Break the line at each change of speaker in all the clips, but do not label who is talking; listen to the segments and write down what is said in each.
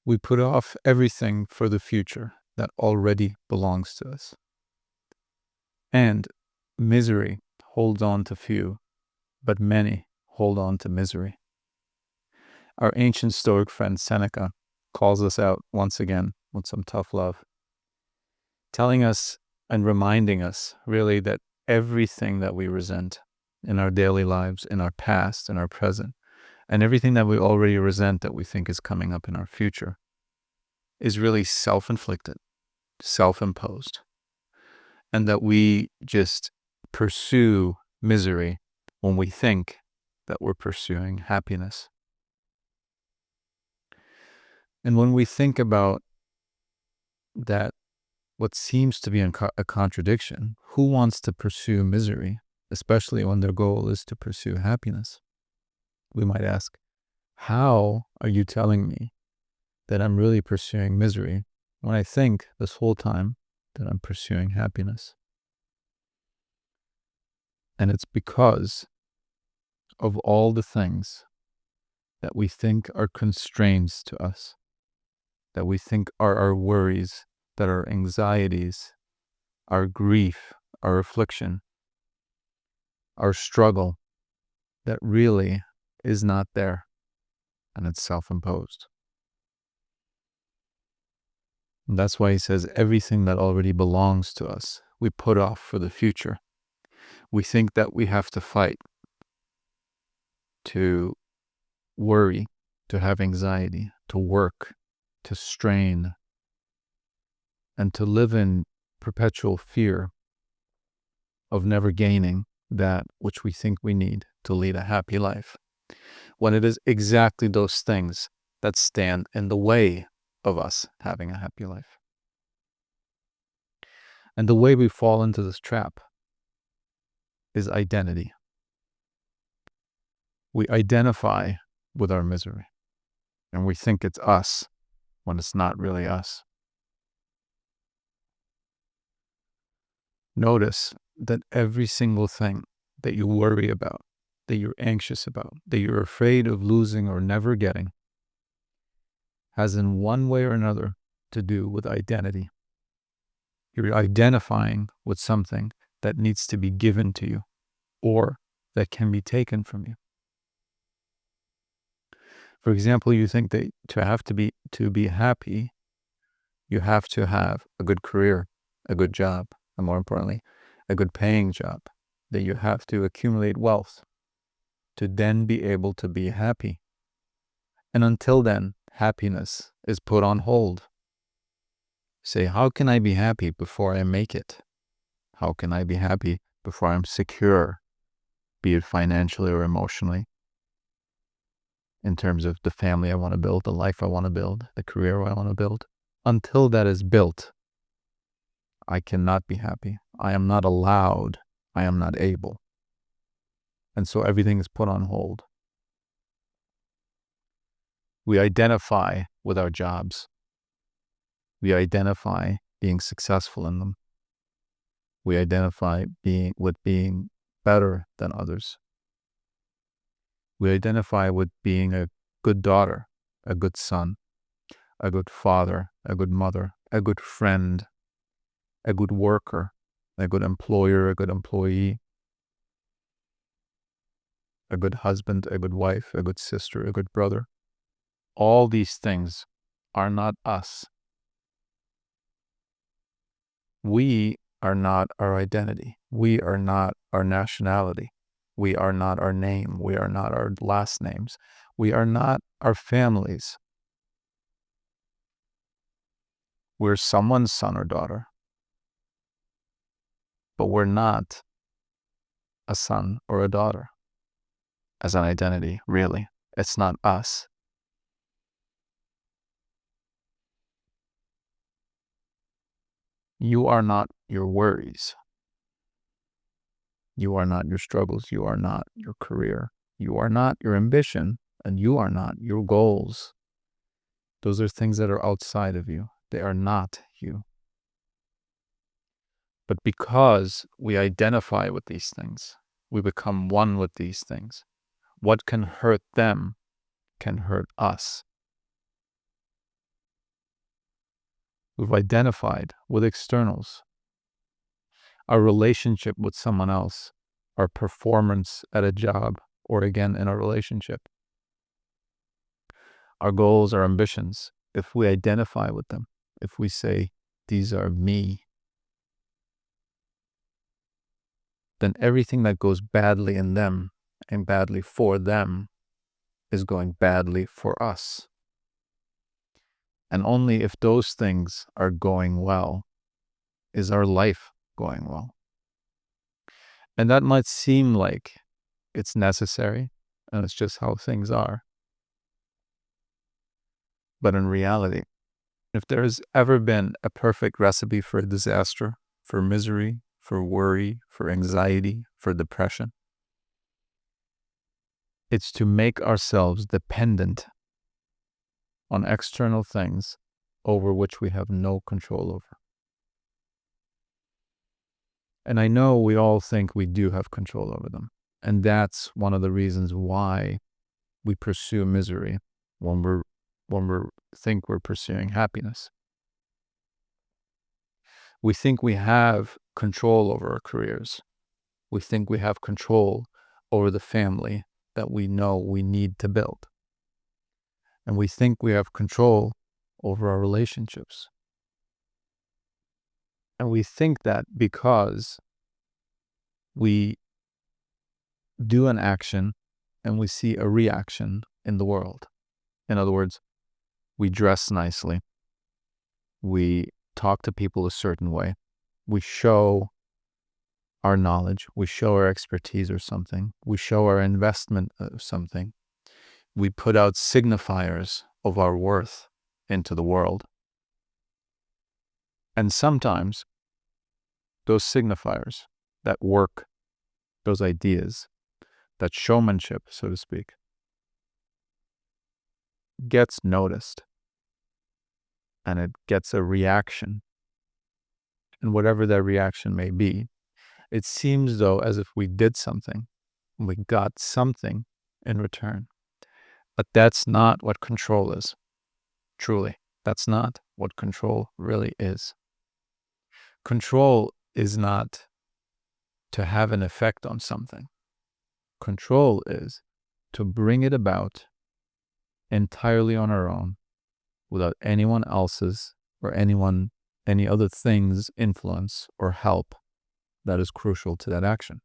We put off everything for the future that already belongs to us. And misery holds on to few, but many hold on to misery. Our ancient Stoic friend Seneca calls us out once again with some tough love, telling us and reminding us really that everything that we resent in our daily lives, in our past, in our present, and everything that we already resent that we think is coming up in our future is really self-inflicted, self-imposed, and that we just pursue misery when we think that we're pursuing happiness. And when we think about that, what seems to be a contradiction, who wants to pursue misery, especially when their goal is to pursue happiness? We might ask, how are you telling me that I'm really pursuing misery when I think this whole time that I'm pursuing happiness? And it's because of all the things that we think are constraints to us, that we think are our worries, that our anxieties, our grief, our affliction, our struggle, that really is not there, and it's self-imposed. And that's why he says everything that already belongs to us, we put off for the future. We think that we have to fight, to worry, to have anxiety, to work, to strain, and to live in perpetual fear of never gaining that which we think we need to lead a happy life, when it is exactly those things that stand in the way of us having a happy life. And the way we fall into this trap is identity. We identify with our misery, and we think it's us when it's not really us. Notice that every single thing that you worry about, that you're anxious about, that you're afraid of losing or never getting, has in one way or another to do with identity. You're identifying with something that needs to be given to you or that can be taken from you. For example, you think that to be happy, you have to have a good career, a good job, and more importantly, a good paying job, that you have to accumulate wealth to then be able to be happy. And until then, happiness is put on hold. Say, how can I be happy before I make it? How can I be happy before I'm secure, be it financially or emotionally, in terms of the family I want to build, the life I want to build, the career I want to build? Until that is built, I cannot be happy. I am not allowed. I am not able. And so everything is put on hold. We identify with our jobs. We identify being successful in them. We identify with being better than others. We identify with being a good daughter, a good son, a good father, a good mother, a good friend, a good worker, a good employer, a good employee, a good husband, a good wife, a good sister, a good brother. All these things are not us. We are not our identity. We are not our nationality. We are not our name. We are not our last names. We are not our families. We're someone's son or daughter, but we're not a son or a daughter as an identity, really. It's not us. You are not your worries. You are not your struggles. You are not your career. You are not your ambition, and you are not your goals. Those are things that are outside of you. They are not you. But because we identify with these things, we become one with these things. What can hurt them can hurt us. We've identified with externals, our relationship with someone else, our performance at a job, or again in a relationship, our goals, our ambitions. If we identify with them, if we say, these are me, then everything that goes badly in them and badly for them is going badly for us. And only if those things are going well is our life going well. And that might seem like it's necessary and it's just how things are. But in reality, if there's ever been a perfect recipe for disaster, for misery, for worry, for anxiety, for depression, it's to make ourselves dependent on external things over which we have no control over. And I know we all think we do have control over them. And that's one of the reasons why we pursue misery when we think we're pursuing happiness. We think we have control over our careers. We think we have control over the family that we know we need to build. And we think we have control over our relationships. And we think that because we do an action and we see a reaction in the world. In other words, we dress nicely. We talk to people a certain way. We show our knowledge. We show our expertise or something. We show our investment of something. We put out signifiers of our worth into the world. And sometimes those signifiers, that work, those ideas, that showmanship, so to speak, gets noticed and it gets a reaction. And whatever that reaction may be, it seems though as if we did something and we got something in return. But that's not what control is. Truly, that's not what control really is. Control is not to have an effect on something. Control is to bring it about entirely on our own, without anyone else's or any other thing's influence or help that is crucial to that action.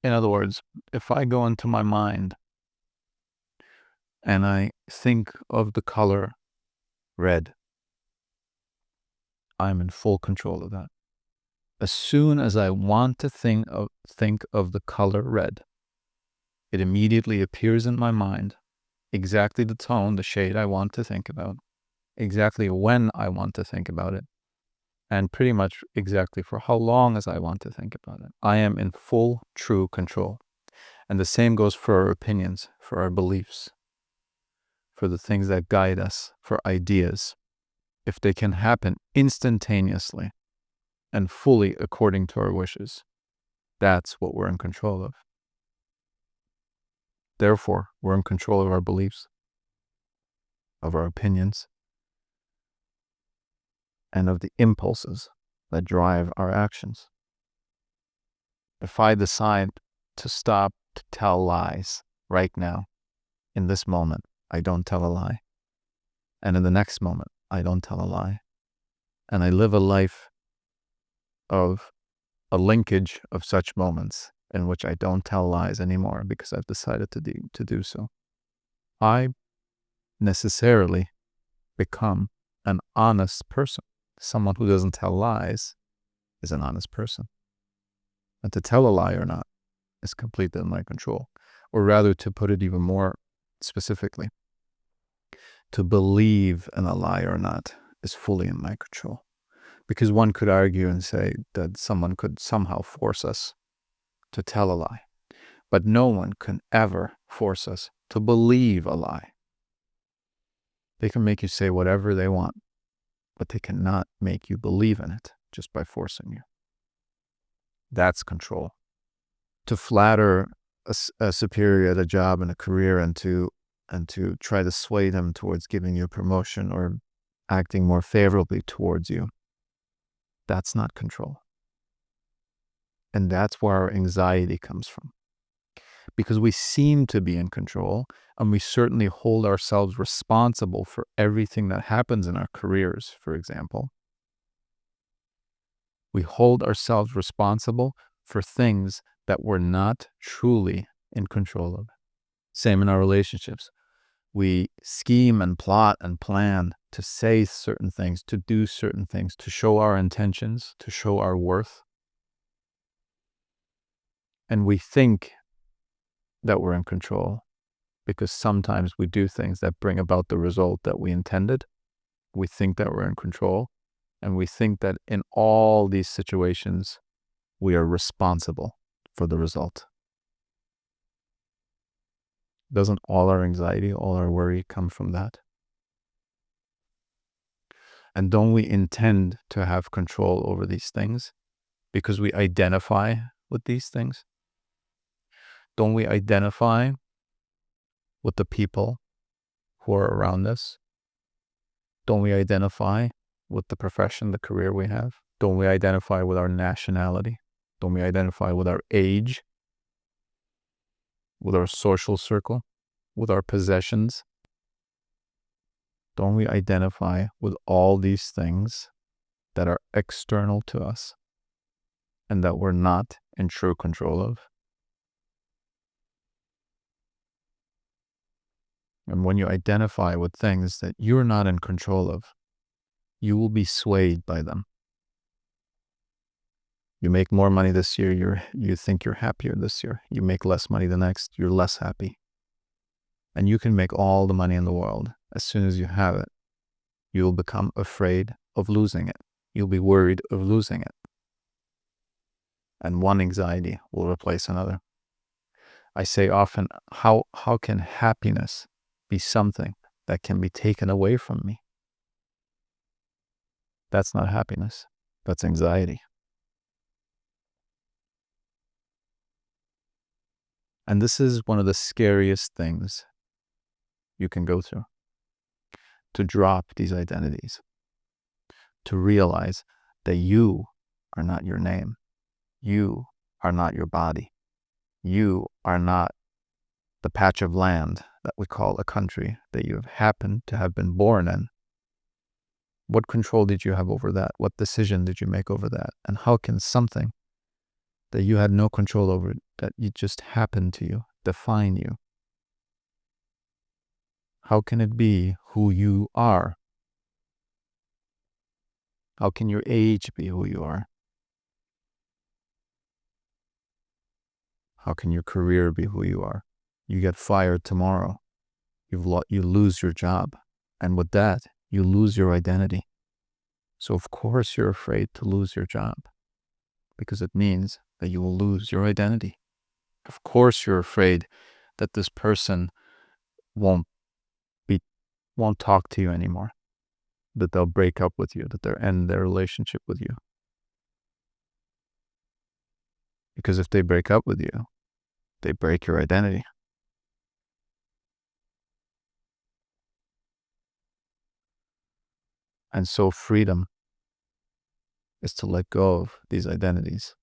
In other words, if I go into my mind and I think of the color red, I'm in full control of that. As soon as I want to think of the color red, it immediately appears in my mind, exactly the tone, the shade I want to think about, exactly when I want to think about it, and pretty much exactly for how long as I want to think about it. I am in full, true control. And the same goes for our opinions, for our beliefs, for the things that guide us, for ideas. If they can happen instantaneously and fully according to our wishes, that's what we're in control of. Therefore, we're in control of our beliefs, of our opinions, and of the impulses that drive our actions. If I decide to stop to tell lies right now, in this moment, I don't tell a lie. And in the next moment, I don't tell a lie. And I live a life of a linkage of such moments in which I don't tell lies anymore because I've decided to do so. I necessarily become an honest person. Someone who doesn't tell lies is an honest person. And to tell a lie or not is completely in my control. Or rather, to put it even more specifically, to believe in a lie or not is fully in my control. Because one could argue and say that someone could somehow force us to tell a lie. But no one can ever force us to believe a lie. They can make you say whatever they want, but they cannot make you believe in it just by forcing you. That's control. To flatter a superior at a job and a career and to try to sway them towards giving you a promotion or acting more favorably towards you. That's not control. And that's where our anxiety comes from. Because we seem to be in control, and we certainly hold ourselves responsible for everything that happens in our careers, for example. We hold ourselves responsible for things that we're not truly in control of. Same in our relationships. We scheme and plot and plan to say certain things, to do certain things, to show our intentions, to show our worth. And we think that we're in control because sometimes we do things that bring about the result that we intended. We think that we're in control, and we think that in all these situations, we are responsible for the result. Doesn't all our anxiety, all our worry come from that? And don't we intend to have control over these things because we identify with these things? Don't we identify with the people who are around us? Don't we identify with the profession, the career we have? Don't we identify with our nationality? Don't we identify with our age, with our social circle, with our possessions? Don't we identify with all these things that are external to us and that we're not in true control of? And when you identify with things that you're not in control of, you will be swayed by them. You make more money this year, you think you're happier this year. You make less money the next, you're less happy. And you can make all the money in the world. As soon as you have it, you'll become afraid of losing it. You'll be worried of losing it. And one anxiety will replace another. I say often, how can happiness be something that can be taken away from me? That's not happiness. That's anxiety. And this is one of the scariest things you can go through. To drop these identities. To realize that you are not your name. You are not your body. You are not the patch of land that we call a country that you have happened to have been born in. What control did you have over that? What decision did you make over that? And how can something that you had no control over, that you just happened to you, define you? How can it be who you are? How can your age be who you are? How can your career be who you are? You get fired tomorrow. You lose your job. And with that, you lose your identity. So of course you're afraid to lose your job, because it means that you will lose your identity. Of course you're afraid that this person won't talk to you anymore, that they'll break up with you, that they'll end their relationship with you. Because if they break up with you, they break your identity. And so freedom is to let go of these identities.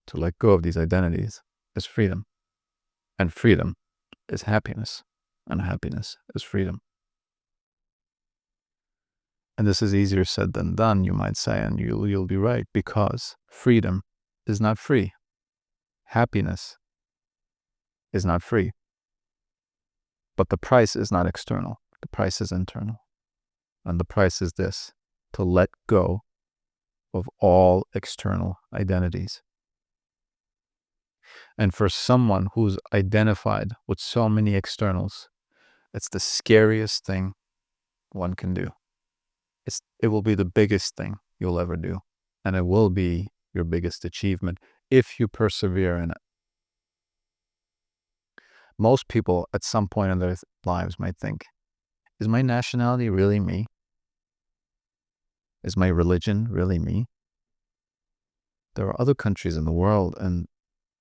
To let go of these identities is freedom. And freedom is happiness. And happiness is freedom. And this is easier said than done, you might say, and you'll be right, because freedom is not free. Happiness is not free. But the price is not external. The price is internal. And the price is this: to let go of all external identities. And for someone who's identified with so many externals, it's the scariest thing one can do. It will be the biggest thing you'll ever do. And it will be your biggest achievement if you persevere in it. Most people at some point in their lives might think, is my nationality really me? Is my religion really me? There are other countries in the world, and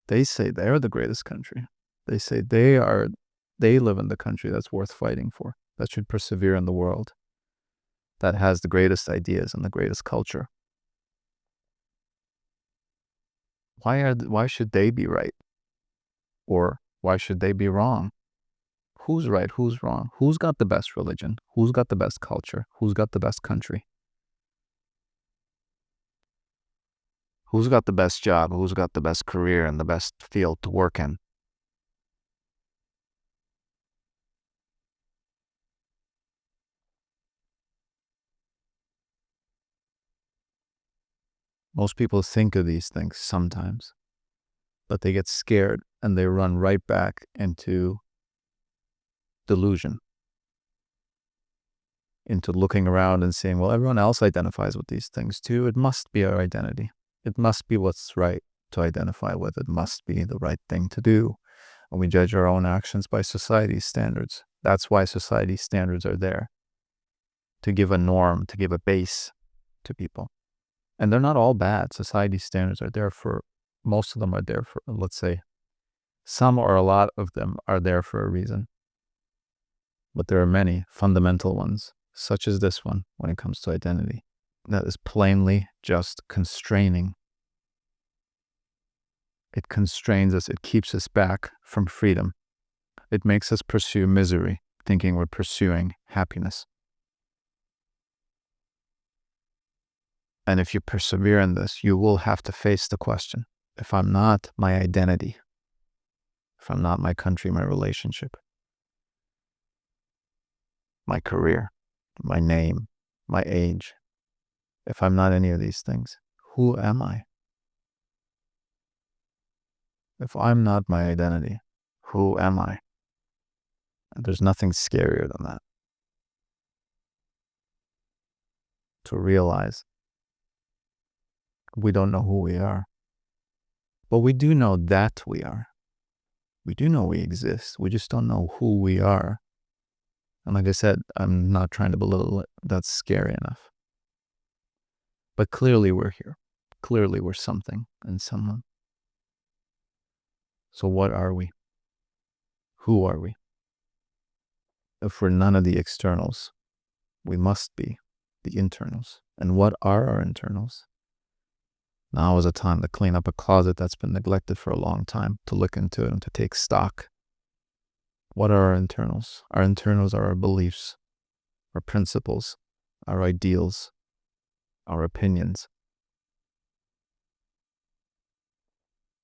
they say they're the greatest country. They say they live in the country that's worth fighting for, that should persevere in the world, that has the greatest ideas and the greatest culture. Why should they be right? Or why should they be wrong? Who's right? Who's wrong? Who's got the best religion? Who's got the best culture? Who's got the best country? Who's got the best job? Who's got the best career and the best field to work in? Most people think of these things sometimes, but they get scared and they run right back into delusion, into looking around and saying, well, everyone else identifies with these things too. It must be our identity. It must be what's right to identify with. It must be the right thing to do. And we judge our own actions by society's standards. That's why society's standards are there, to give a norm, to give a base to people. And they're not all bad. Society's standards are there for, most of them are there for, let's say, some or a lot of them are there for a reason. But there are many fundamental ones, such as this one, when it comes to identity, that is plainly just constraining. It constrains us. It keeps us back from freedom. It makes us pursue misery, thinking we're pursuing happiness. And if you persevere in this, you will have to face the question, if I'm not my identity, if I'm not my country, my relationship, my career, my name, my age, if I'm not any of these things, who am I? If I'm not my identity, who am I? And there's nothing scarier than that. To realize we don't know who we are. But we do know that we are. We do know we exist. We just don't know who we are. And like I said, I'm not trying to belittle it. That's scary enough. But clearly we're here. Clearly we're something and someone. So what are we? Who are we? If we're none of the externals, we must be the internals. And what are our internals? Now is a time to clean up a closet that's been neglected for a long time, to look into it and to take stock. What are our internals? Our internals are our beliefs, our principles, our ideals, our opinions.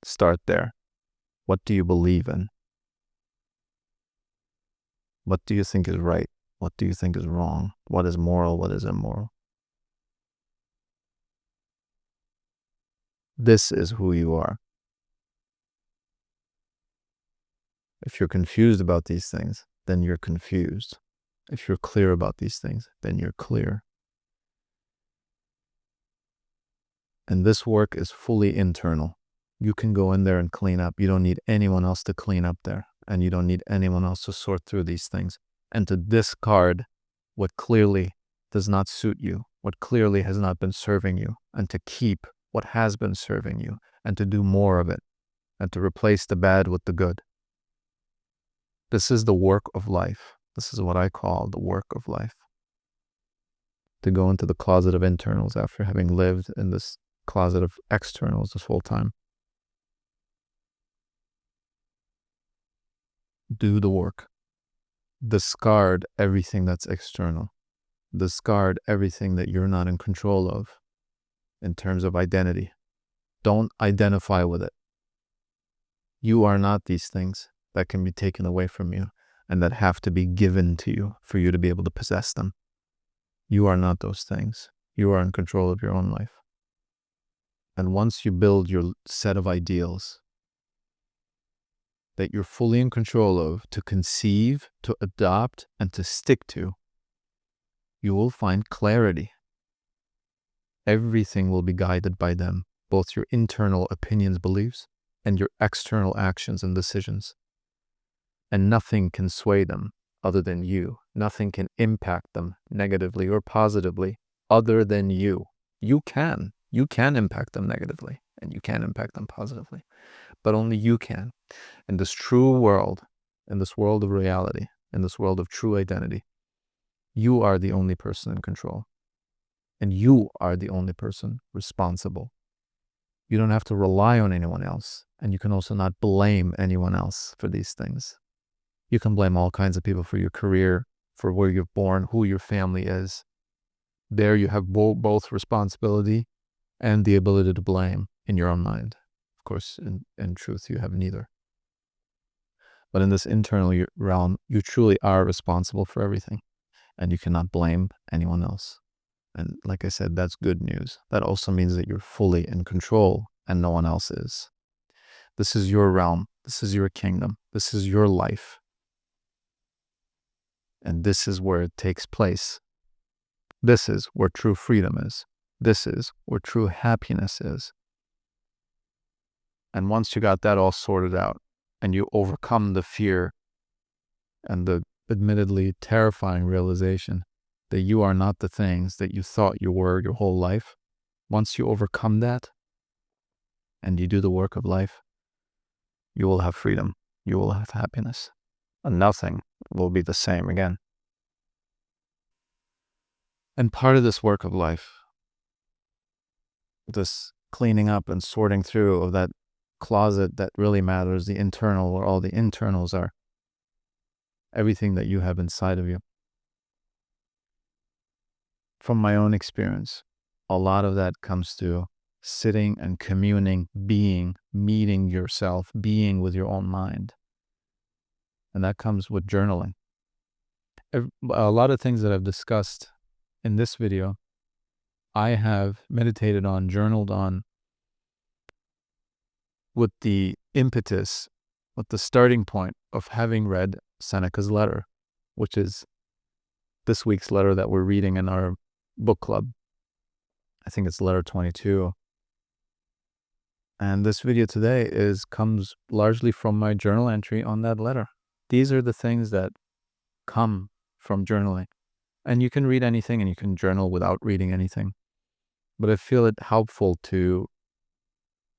Start there. What do you believe in? What do you think is right? What do you think is wrong? What is moral? What is immoral? This is who you are. If you're confused about these things, then you're confused. If you're clear about these things, then you're clear. And this work is fully internal. You can go in there and clean up. You don't need anyone else to clean up there. And you don't need anyone else to sort through these things and to discard what clearly does not suit you, what clearly has not been serving you, and to keep what has been serving you, and to do more of it, and to replace the bad with the good. This is the work of life. This is what I call the work of life. To go into the closet of internals after having lived in this closet of externals this whole time. Do the work. Discard everything that's external. Discard everything that you're not in control of in terms of identity. Don't identify with it. You are not these things that can be taken away from you and that have to be given to you for you to be able to possess them. You are not those things. You are in control of your own life. And once you build your set of ideals that you're fully in control of, to conceive, to adopt, and to stick to, you will find clarity. Everything will be guided by them, both your internal opinions, beliefs, and your external actions and decisions. And nothing can sway them other than you. Nothing can impact them negatively or positively other than you. You can impact them negatively and you can impact them positively, but only you can. In this true world, in this world of reality, in this world of true identity, You are the only person in control. And you are the only person responsible. You don't have to rely on anyone else. And you can also not blame anyone else for these things. You can blame all kinds of people for your career, for where you're born, who your family is. There you have both responsibility and the ability to blame in your own mind. Of course, in truth, you have neither. But in this internal realm, you truly are responsible for everything, and you cannot blame anyone else. And like I said, that's good news. That also means that you're fully in control and no one else is. This is your realm. This is your kingdom. This is your life. And this is where it takes place. This is where true freedom is. This is where true happiness is. And once you got that all sorted out and you overcome the fear and the admittedly terrifying realization that you are not the things that you thought you were your whole life, once you overcome that and you do the work of life, you will have freedom. You will have happiness. And nothing will be the same again. And part of this work of life, this cleaning up and sorting through of that closet that really matters, the internal, where all the internals are, everything that you have inside of you. From my own experience, a lot of that comes to sitting and communing, being, meeting yourself, being with your own mind. And that comes with journaling. A lot of things that I've discussed in this video, I have meditated on, journaled on, with the impetus, with the starting point of having read Seneca's letter, which is this week's letter that we're reading in our book club. I think it's letter 22. And this video today comes largely from my journal entry on that letter. These are the things that come from journaling. And you can read anything and you can journal without reading anything. But I feel it helpful to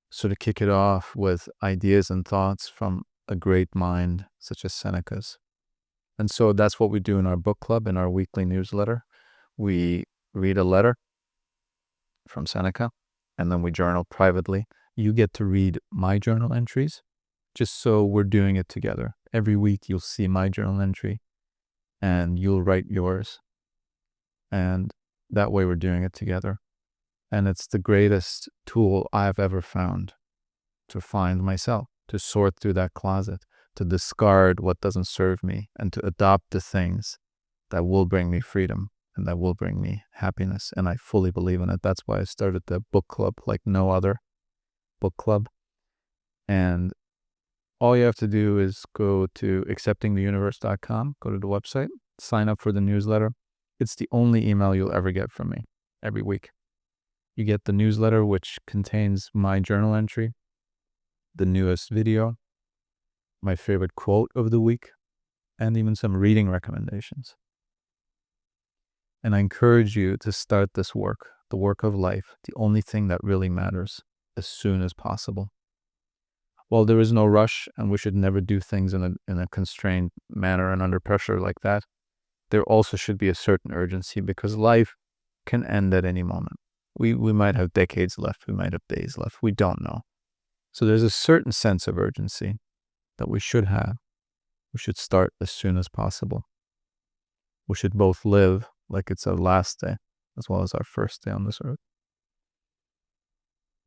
sort of kick it off with ideas and thoughts from a great mind such as Seneca's. And so that's what we do in our book club, in our weekly newsletter. We read a letter from Seneca, and then we journal privately. You get to read my journal entries, just so we're doing it together. Every week you'll see my journal entry, and you'll write yours. And that way we're doing it together. And it's the greatest tool I've ever found to find myself, to sort through that closet, to discard what doesn't serve me, and to adopt the things that will bring me freedom and that will bring me happiness. And I fully believe in it. That's why I started the book club like no other book club. And all you have to do is go to acceptingtheuniverse.com, go to the website, sign up for the newsletter. It's the only email you'll ever get from me every week. You get the newsletter, which contains my journal entry, the newest video, my favorite quote of the week, and even some reading recommendations. And I encourage you to start this work, the work of life, the only thing that really matters, as soon as possible. While there is no rush, and we should never do things in a constrained manner and under pressure like that, there also should be a certain urgency, because life can end at any moment. We might have decades left, we might have days left, we don't know. So there's a certain sense of urgency that we should have. We should start as soon as possible. We should both live like it's our last day, as well as our first day on this earth.